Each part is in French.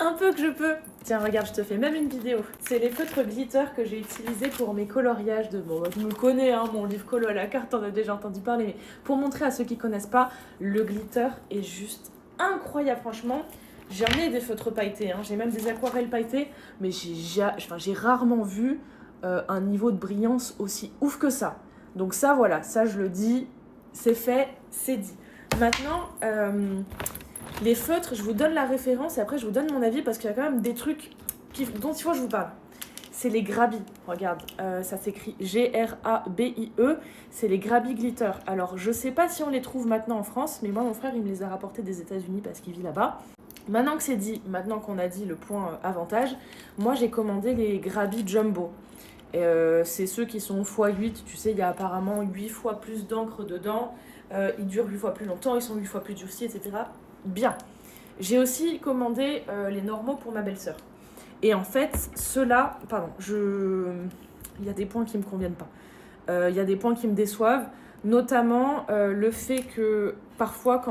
Un peu que je peux. Tiens, regarde, je te fais même une vidéo. C'est les feutres glitter que j'ai utilisés pour mes coloriages de... Bon, tu me connais, hein, mon livre colo à la carte, t'en as déjà entendu parler. Mais pour montrer à ceux qui connaissent pas, le glitter est juste incroyable, franchement. J'en ai des feutres pailletés, hein. J'ai même des aquarelles pailletées, mais j'ai rarement vu un niveau de brillance aussi ouf que ça. Donc ça, voilà, ça je le dis, c'est fait, c'est dit. Maintenant, les feutres, je vous donne la référence et après je vous donne mon avis parce qu'il y a quand même des trucs dont il faut que je vous parle. C'est les Grabi, regarde, ça s'écrit G-R-A-B-I-E, c'est les Grabi Glitter. Alors je sais pas si on les trouve maintenant en France, mais moi mon frère il me les a rapportés des États-Unis parce qu'il vit là-bas. Maintenant que c'est dit, maintenant qu'on a dit le point avantage, moi j'ai commandé les Grabi Jumbo. C'est ceux qui sont x8, tu sais, il y a apparemment 8 fois plus d'encre dedans, ils durent 8 fois plus longtemps, ils sont 8 fois plus durcis, etc. Bien. J'ai aussi commandé les normaux pour ma belle-sœur. Et en fait, ceux-là, pardon, il y a des points qui me conviennent pas. Il y a des points qui me déçoivent, notamment le fait que parfois,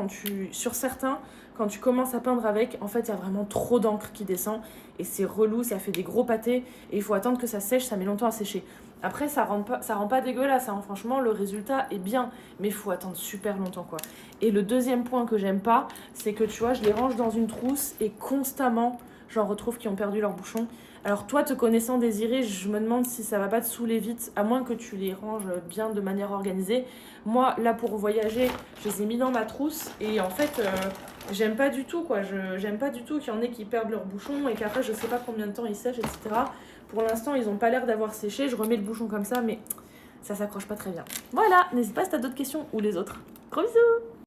sur certains, quand tu commences à peindre avec, en fait, il y a vraiment trop d'encre qui descend et c'est relou, ça fait des gros pâtés et il faut attendre que ça sèche, ça met longtemps à sécher. Après, ça rend pas dégueulasse, hein. Franchement, le résultat est bien, mais il faut attendre super longtemps, quoi. Et le deuxième point que j'aime pas, c'est que tu vois, je les range dans une trousse et constamment, j'en retrouve qui ont perdu leur bouchon. Alors toi, te connaissant Désiré, je me demande si ça va pas te saouler vite, à moins que tu les ranges bien de manière organisée. Moi, là, pour voyager, je les ai mis dans ma trousse et en fait, j'aime pas du tout, quoi. J'aime pas du tout qu'il y en ait qui perdent leur bouchon et qu'après, je sais pas combien de temps ils sèchent, etc. Pour l'instant, ils ont pas l'air d'avoir séché. Je remets le bouchon comme ça, mais ça s'accroche pas très bien. Voilà, n'hésite pas si t'as d'autres questions ou les autres. Gros bisous!